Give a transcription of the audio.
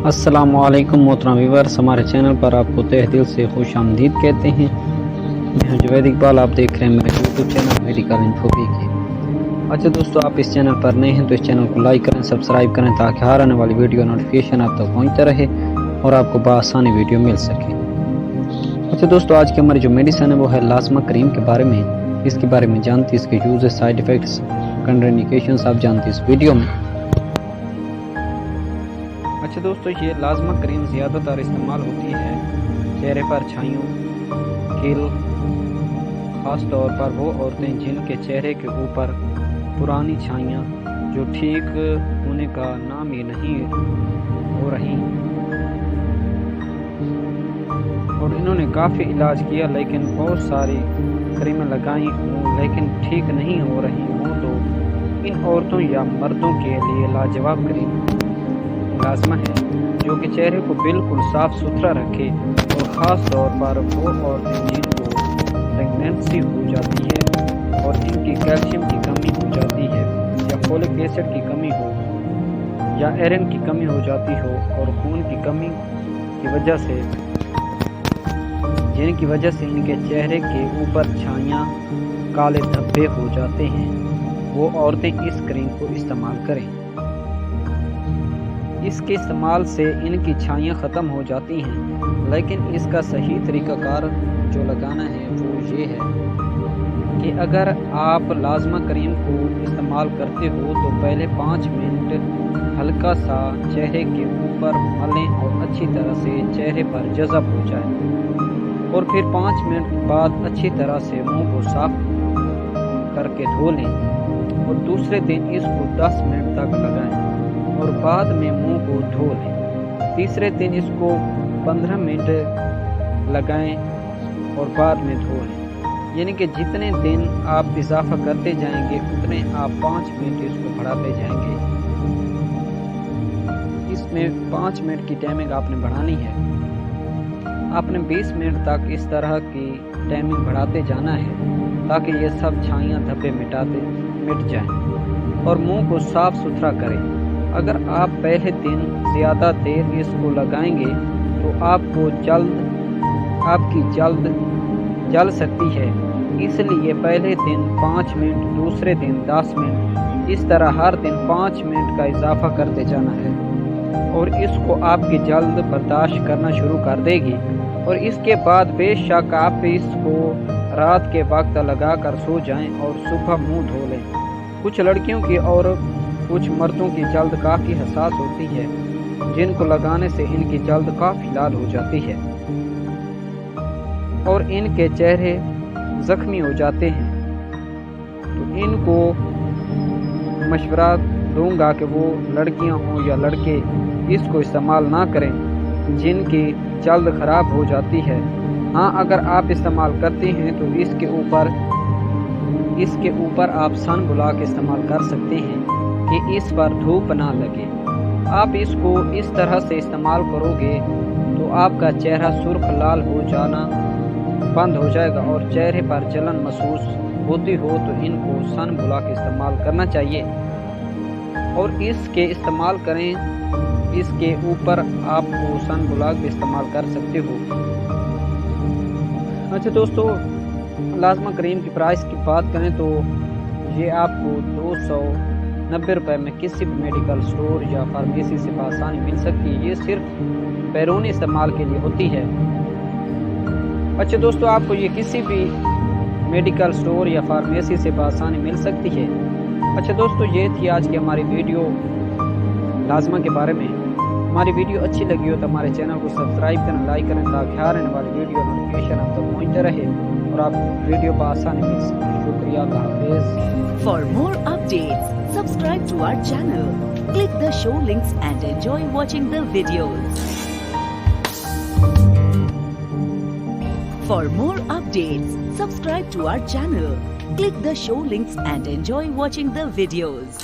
अस्सलाम वालेकुम मोहतरम व्यूअर्स, हमारे चैनल पर आपको तहे दिल से खुश आमदीद कहते हैं। मैं हूं जुवैद इकबाल, आप देख रहे हैं मेरे यूट्यूब चैनल मेडिकल इन्फो की। अच्छा दोस्तों, आप इस चैनल पर नए हैं तो इस चैनल को लाइक करें, सब्सक्राइब करें ताकि हर आने वाली वीडियो नोटिफिकेशन आप तक पहुँचता रहे और आपको बआसानी वीडियो मिल सके। अच्छा दोस्तों, आज की हमारी जो मेडिसिन है वो है लाजमा क्रीम के बारे में। इसके बारे में जानते, इसके यूज, साइड इफेक्ट्स, कंट्राइंडिकेशंस आप जानते इस वीडियो में। अच्छा दोस्तों, ये लाजमा क्रीम ज़्यादातर इस्तेमाल होती है चेहरे पर छाइयों, कील, ख़ास तौर पर वो औरतें जिनके चेहरे के ऊपर पुरानी छाइयाँ जो ठीक होने का नाम ही नहीं हो रही और इन्होंने काफ़ी इलाज किया लेकिन बहुत सारी क्रीमें लगाई हों लेकिन ठीक नहीं हो रही हों, तो इन औरतों या मर्दों के लिए लाजवाब क्रीम लाजमा है जो कि चेहरे को बिल्कुल साफ सुथरा रखे। और ख़ास तौर पर वो औरतें जिनको प्रेगनेंसी हो जाती है और इनकी कैल्शियम की कमी हो जाती है या फोलिक एसिड की कमी हो या आयरन की कमी हो जाती हो और खून की कमी की वजह से जिनकी वजह से इनके चेहरे के ऊपर छाइयाँ, काले धब्बे हो जाते हैं, वो औरतें इस क्रीम को इस्तेमाल करें। इसके इस्तेमाल से इनकी छाइयाँ ख़त्म हो जाती हैं, लेकिन इसका सही तरीक़ाकार जो लगाना है वो ये है कि अगर आप लाजमा क्रीम को इस्तेमाल करते हो तो पहले 5 मिनट हल्का सा चेहरे के ऊपर मलें और अच्छी तरह से चेहरे पर जज़ब हो जाए और फिर 5 मिनट बाद अच्छी तरह से मुंह को साफ करके धो लें और दूसरे दिन इसको 10 मिनट तक लगाएं और बाद में मुंह को धो लें। तीसरे दिन इसको 15 मिनट लगाएं और बाद में धो लें। यानी कि जितने दिन आप इजाफा करते जाएंगे उतने आप 5 मिनट इसको बढ़ाते जाएंगे। इसमें 5 मिनट की टाइमिंग आपने बढ़ानी है। आपने 20 मिनट तक इस तरह की टाइमिंग बढ़ाते जाना है ताकि ये सब छाइयाँ धब्बे मिट जाएं और मुंह को साफ सुथरा करें। अगर आप पहले दिन ज़्यादा देर इसको लगाएंगे तो आपकी जल्द जल सकती है, इसलिए पहले दिन 5 मिनट, दूसरे दिन 10 मिनट, इस तरह हर दिन 5 मिनट का इजाफा करते जाना है और इसको आपकी जल्द बर्दाश्त करना शुरू कर देगी। और इसके बाद बेशक आप इसको रात के वक्त लगा कर सो जाएं और सुबह मुंह धो लें। कुछ लड़कियों की और कुछ मर्दों की जल्द काफ़ी हसास होती है, जिनको लगाने से इनकी जल्द काफ़ी लाल हो जाती है और इनके चेहरे ज़ख्मी हो जाते हैं। तो इनको मशवरा दूंगा कि वो लड़कियां हों या लड़के इसको इस्तेमाल ना करें जिनकी जल्द ख़राब हो जाती है। हाँ, अगर आप इस्तेमाल करते हैं तो इसके ऊपर आप सन ब्लॉक इस्तेमाल कर सकते हैं कि इस पर धूप ना लगे। आप इसको इस तरह से इस्तेमाल करोगे तो आपका चेहरा सुर्ख लाल हो जाना बंद हो जाएगा और चेहरे पर जलन महसूस होती हो तो इनको सन ब्लॉक इस्तेमाल करना चाहिए और इसके इस्तेमाल करें। इसके ऊपर आपको सन ब्लॉक भी इस्तेमाल कर सकते हो। अच्छा दोस्तों, लाजमा क्रीम की प्राइस की बात करें तो ये आपको 290 रुपये में किसी भी मेडिकल स्टोर या फार्मेसी से आसानी मिल सकती है। ये सिर्फ बैरूनी इस्तेमाल के लिए होती है। अच्छा दोस्तों, आपको ये किसी भी मेडिकल स्टोर या फार्मेसी से आसानी मिल सकती है। अच्छा दोस्तों, ये थी आज की हमारी वीडियो लाजमा के बारे में। हमारी वीडियो अच्छी लगी हो तो हमारे चैनल को सब्सक्राइब करें, लाइक करें ताकि हर आने वाली वीडियो नोटिफिकेशन आप तक पहुँचता रहे और आप वीडियो पर आसानी मिल सके। शुक्रिया, अल्लाह हाफिज़। For more updates, subscribe to our channel, click the show links and enjoy watching the videos. For more updates, subscribe to our channel, click the show links and enjoy watching the videos.